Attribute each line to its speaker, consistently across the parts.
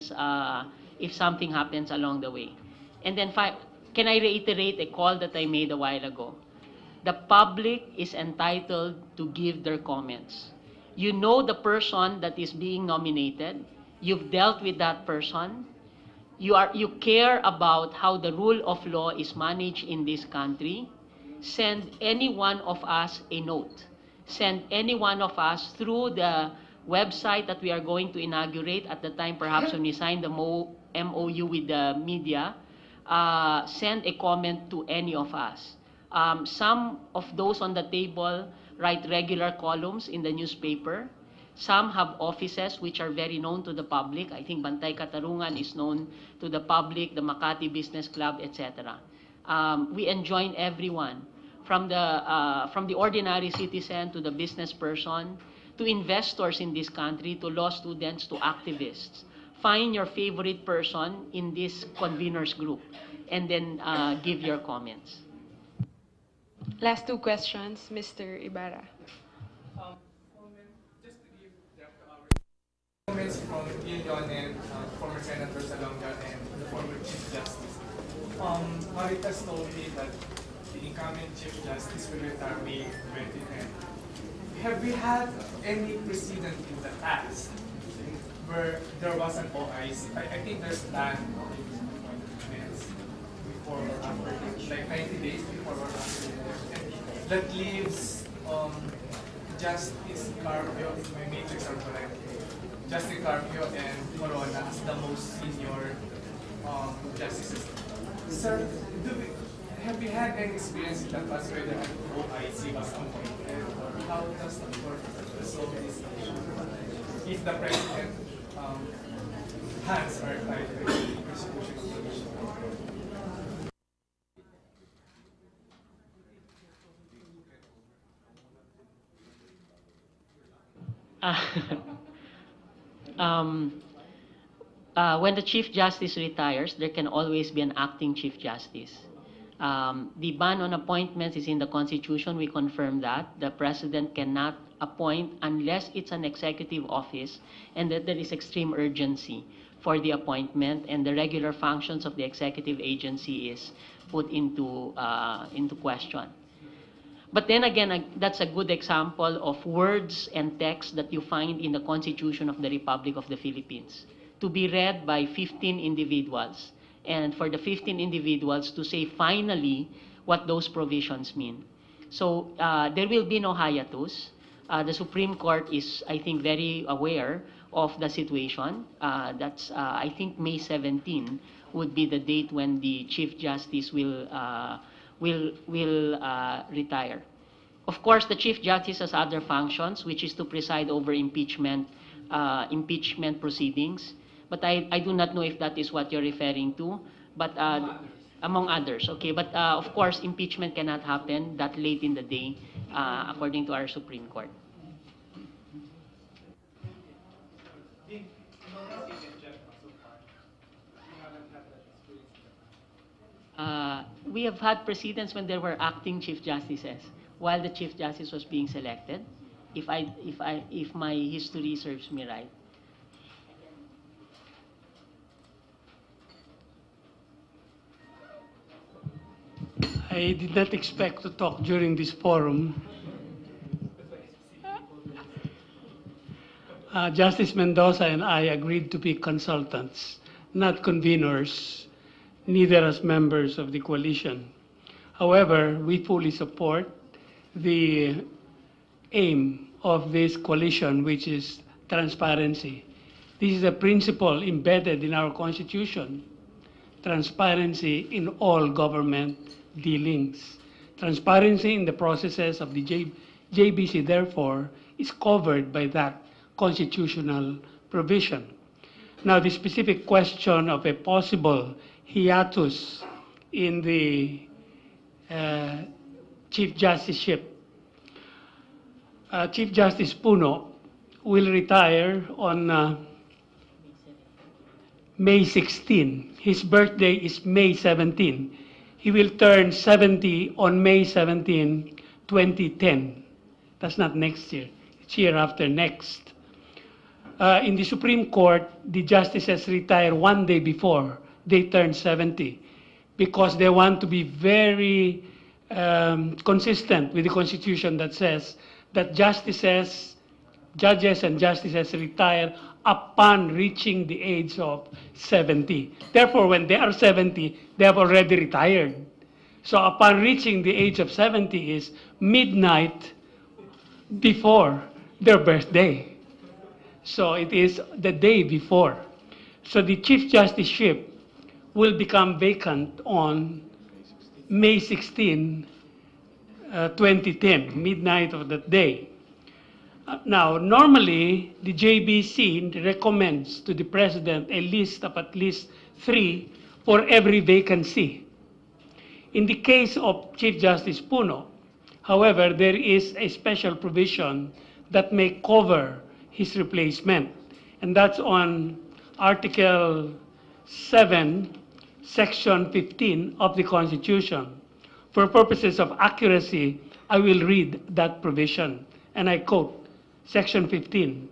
Speaker 1: if something happens along the way. And then, can I reiterate a call that I made a while ago? The public is entitled to give their comments. You know the person that is being nominated. You've dealt with that person. You care about how the rule of law is managed in this country. Send any one of us a note. Send any one of us through the website that we are going to inaugurate at the time, perhaps when we sign the MOU with the media. Send a comment to any of us. Some of those on the table write regular columns in the newspaper. Some have offices which are very known to the public. I think Bantay Katarungan is known to the public, the Makati Business Club, etc. We enjoin everyone, from the ordinary citizen to the business person, to investors in this country, to law students, to activists. Find your favorite person in this conveners group and then give your comments.
Speaker 2: Last two questions, Mr. Ibarra.
Speaker 3: Just to give comments from Leon and former Senator Salonga and the former Chief Justice. Maritas told me that the incoming Chief Justice will retire May 2010. Have we had any precedent in the past where there was an OIC? I think there's that before or after, like 90 days before or after, and that leaves Justice Carpio, if my matrix are correct, Justice Carpio and Corona as the most senior justices. Sir, have you had any experience in the past where the OIC was appointed, or how does the court resolve this issue if the president hands are tied by the persecution of the issue?
Speaker 1: When the Chief Justice retires, there can always be an acting Chief Justice. The ban on appointments is in the Constitution. We confirm that. The President cannot appoint unless it's an executive office and that there is extreme urgency for the appointment and the regular functions of the executive agency is put into question. But then again, that's a good example of words and text that you find in the Constitution of the Republic of the Philippines, to be read by 15 individuals, and for the 15 individuals to say finally what those provisions mean. So there will be no hiatus. The Supreme Court is, I think, very aware of the situation. That's, I think, May 17 would be the date when the Chief Justice will retire. Of course, the Chief Justice has other functions, which is to preside over impeachment proceedings. But I do not know if that is what you're referring to. But among others, okay. But of course, impeachment cannot happen that late in the day, according to our Supreme Court. We have had precedents when there were acting Chief Justices while the Chief Justice was being selected, if my history serves me right.
Speaker 4: I did not expect to talk during this forum. Justice Mendoza and I agreed to be consultants, not conveners, neither as members of the coalition. However, we fully support the aim of this coalition, which is transparency. This is a principle embedded in our Constitution. Transparency in all government dealings. Transparency in the processes of the JBC, therefore, is covered by that constitutional provision. Now, the specific question of a possible hiatus in the Chief Justiceship. Chief Justice Puno will retire on May 16. His birthday is May 17. He will turn 70 on May 17, 2010. That's not next year. It's year after next. In the Supreme Court, the justices retire one day before they turn 70 because they want to be very consistent with the Constitution that says that judges and justices retire upon reaching the age of 70. Therefore, when they are 70, they have already retired. So upon reaching the age of 70 is midnight before their birthday. So it is the day before. So the Chief Justiceship will become vacant on May 16, 2010, midnight of that day. Now, normally, the JBC recommends to the President a list of at least 3 for every vacancy. In the case of Chief Justice Puno, however, there is a special provision that may cover his replacement, and that's on Article 7, Section 15 of the Constitution. For purposes of accuracy, I will read that provision, and I quote, Section 15,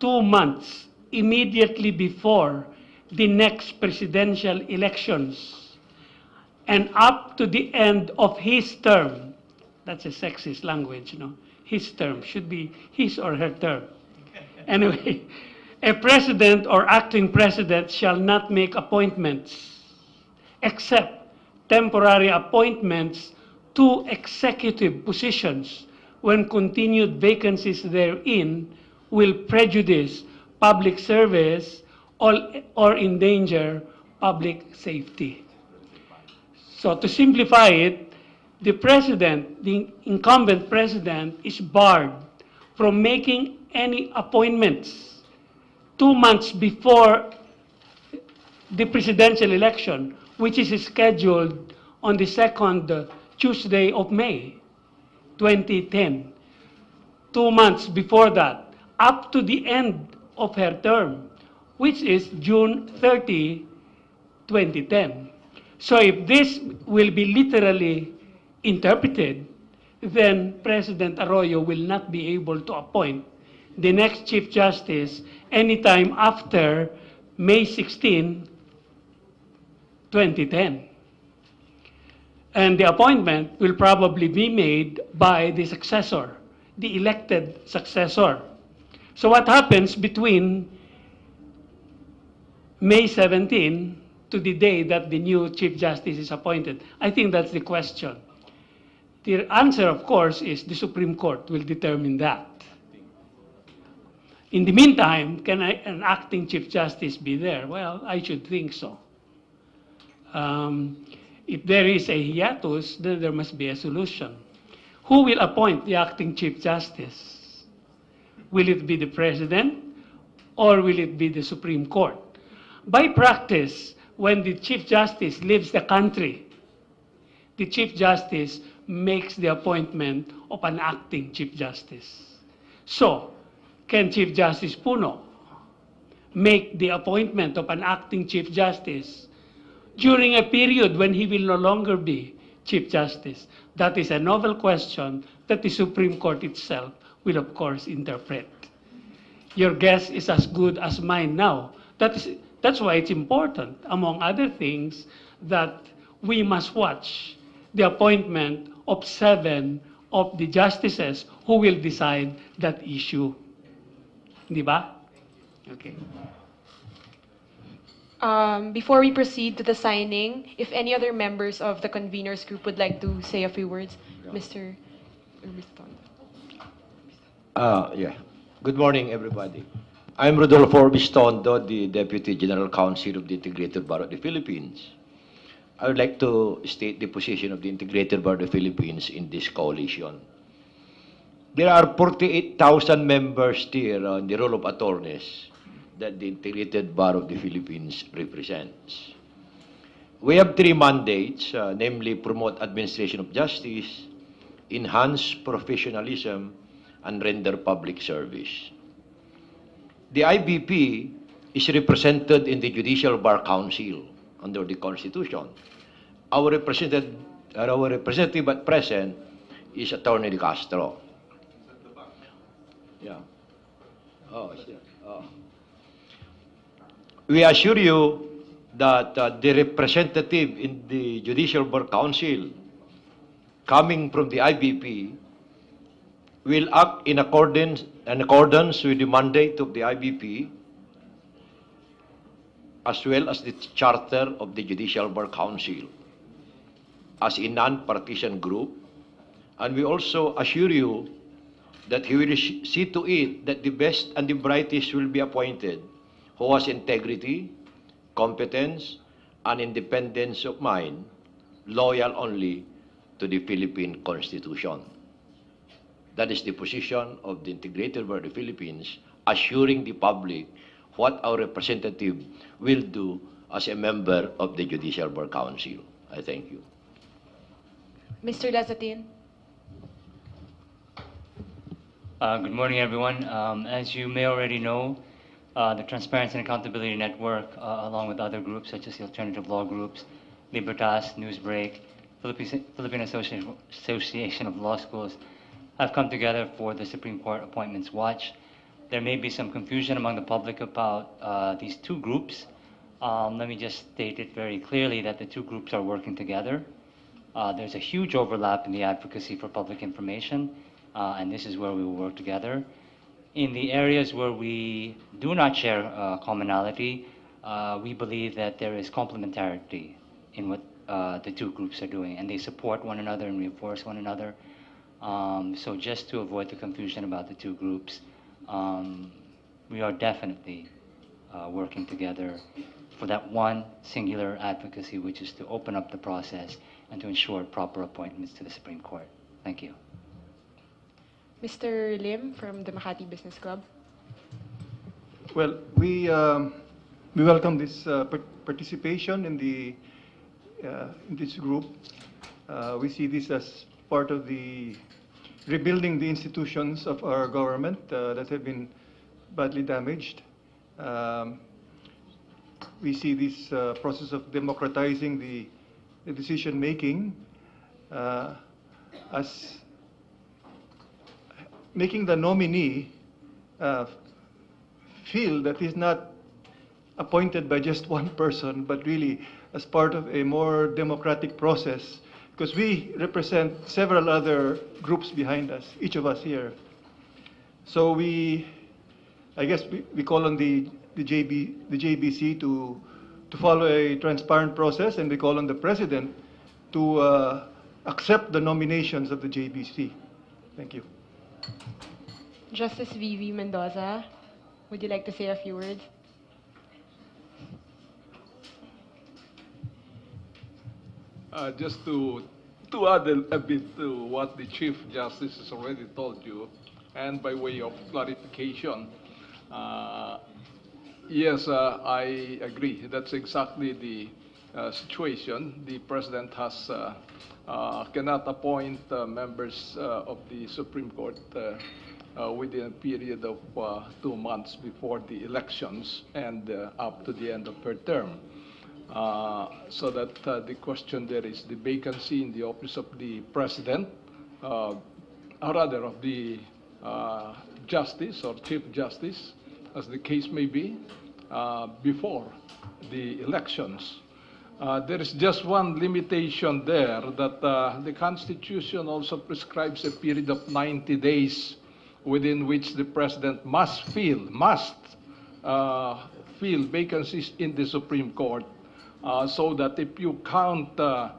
Speaker 4: 2 months immediately before the next presidential elections and up to the end of his term. That's a sexist language, no? His term should be his or her term. Anyway, a president or acting president shall not make appointments except temporary appointments to executive positions when continued vacancies therein will prejudice public service or endanger public safety. So to simplify it, the president, the incumbent president, is barred from making any appointments 2 months before the presidential election, which is scheduled on the second Tuesday of May 2010. 2 months before that, up to the end of her term, which is June 30, 2010. So if this will be literally interpreted, then President Arroyo will not be able to appoint the next Chief Justice anytime after May 16, 2010. And the appointment will probably be made by the successor, the elected successor. So what happens between May 17 to the day that the new Chief Justice is appointed? I think that's the question. The answer, of course, is the Supreme Court will determine that. In the meantime, can an acting Chief Justice be there? Well, I should think so. If there is a hiatus, then there must be a solution. Who will appoint the acting Chief Justice? Will it be the President or will it be the Supreme Court? By practice, when the Chief Justice leaves the country, the Chief Justice makes the appointment of an acting Chief Justice. So, can Chief Justice Puno make the appointment of an acting Chief Justice during a period when he will no longer be Chief Justice? That is a novel question that the Supreme Court itself will, of course, interpret. Your guess is as good as mine now. That's why it's important, among other things, that we must watch the appointment of 7 of the justices who will decide that issue. Di ba? Okay.
Speaker 2: Before we proceed to the signing, if any other members of the conveners group would like to say a few words, Mr. Urbiston.
Speaker 5: Yeah. Good morning, everybody. I'm Rodolfo Orbistondo, the Deputy General Counsel of the Integrated Bar of the Philippines. I would like to state the position of the Integrated Bar of the Philippines in this coalition. There are 48,000 members here on the role of attorneys that the Integrated Bar of the Philippines represents. We have 3 mandates, namely promote administration of justice, enhance professionalism, and render public service. The IBP is represented in the Judicial Bar Council under the Constitution. Our representative at present is Attorney De Castro. Yeah. Oh, We assure you that the representative in the Judicial Bar Council coming from the IBP will act in accordance with the mandate of the IBP as well as the charter of the Judicial Bar Council as a non-partisan group. And we also assure you that he will see to it that the best and the brightest will be appointed who has integrity, competence, and independence of mind, loyal only to the Philippine Constitution. That is the position of the Integrated Bar of the Philippines, assuring the public what our representative will do as a member of the Judicial Bar Council. I thank you.
Speaker 2: Mr. Lazatin.
Speaker 6: Good morning, everyone. As you may already know, the Transparency and Accountability Network, along with other groups such as the Alternative Law Groups, Libertas, Newsbreak, Philippine Association of Law Schools, have come together for the Supreme Court Appointments Watch. There may be some confusion among the public about these two groups. Let me just state it very clearly that the two groups are working together. There's a huge overlap in the advocacy for public information, and this is where we will work together. In the areas where we do not share commonality, we believe that there is complementarity in what the two groups are doing, and they support one another and reinforce one another. So just to avoid the confusion about the two groups, we are definitely working together for that one singular advocacy, which is to open up the process and to ensure proper appointments to the Supreme Court. Thank you.
Speaker 2: Mr. Lim from the Makati Business Club.
Speaker 7: Well, we welcome this participation in this group. We see this as part of the rebuilding the institutions of our government that have been badly damaged. We see this process of democratizing the decision making as making the nominee feel that he's not appointed by just one person, but really as part of a more democratic process, because we represent several other groups behind us, each of us here. So I guess we call on the JBC to follow a transparent process, and we call on the President to accept the nominations of the JBC. Thank you.
Speaker 2: Justice Vivi Mendoza, would you like to say a few words?
Speaker 8: Just to add a bit to what the Chief Justice has already told you, and by way of clarification, yes, I agree. That's exactly the situation. The President cannot appoint members of the Supreme Court within a period of 2 months before the elections and up to the end of her term. So that the question there is the vacancy in the office of the President, or rather of the Justice or Chief Justice, as the case may be, before the elections. There is just one limitation there, that the Constitution also prescribes a period of 90 days within which the President must fill vacancies in the Supreme Court, so that if you count the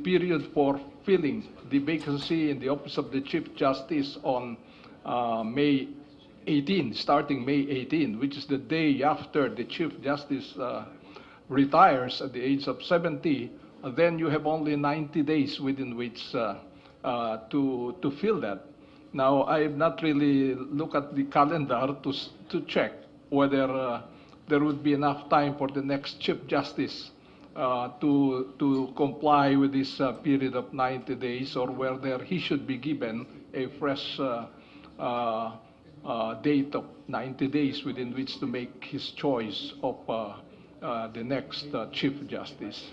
Speaker 8: period for filling the vacancy in the office of the Chief Justice on May 18, starting May 18, which is the day after the Chief Justice retires at the age of 70, then you have only 90 days within which to fill that. Now, I have not really looked at the calendar to check whether there would be enough time for the next Chief Justice to comply with this period of 90 days, or whether he should be given a fresh date of 90 days within which to make his choice of the next Chief Justice.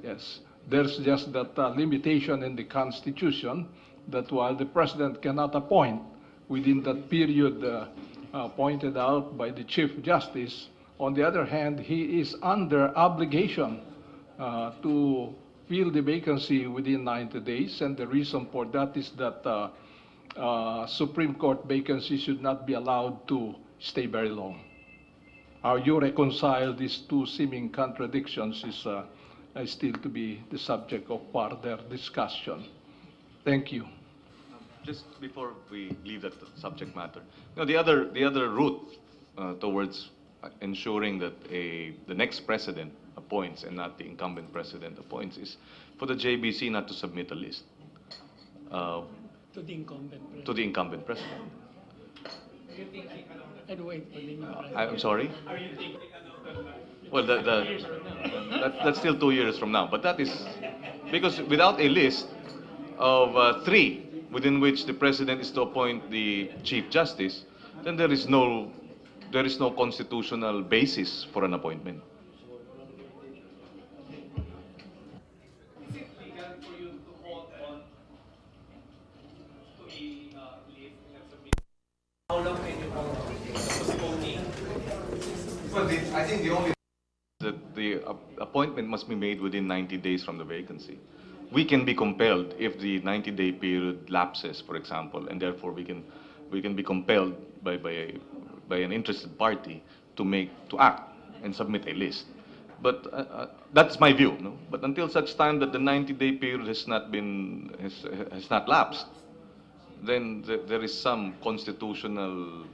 Speaker 8: Yes, there's just that limitation in the Constitution that while the President cannot appoint within that period pointed out by the Chief Justice. On the other hand, he is under obligation to fill the vacancy within 90 days, and the reason for that is that Supreme Court vacancy should not be allowed to stay very long. How you reconcile these two seeming contradictions is still to be the subject of further discussion. Thank you.
Speaker 9: Just before we leave that subject matter, the other route towards ensuring that the next president appoints and not the incumbent president appoints is for the JBC not to submit a list
Speaker 4: To the incumbent president.
Speaker 9: to the incumbent president.
Speaker 4: And wait for the new president.
Speaker 9: I'm sorry? Well, that's still 2 years from now. But that is because without a list of 3 within which the president is to appoint the chief justice, then there is no constitutional basis for an appointment.
Speaker 3: Is it legal for you to hold on to a list and submit? How long can you hold on? Postponing?
Speaker 9: Well, I think the only that the appointment must be made within 90 days from the vacancy. We can be compelled if the 90-day period lapses, for example, and therefore we can be compelled by an interested party to act and submit a list. But that's my view. No? But until such time that the 90-day period has not lapsed, then there is some constitutional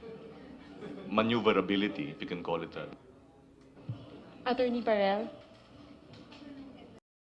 Speaker 9: maneuverability, if you can call it that.
Speaker 2: Attorney Parel.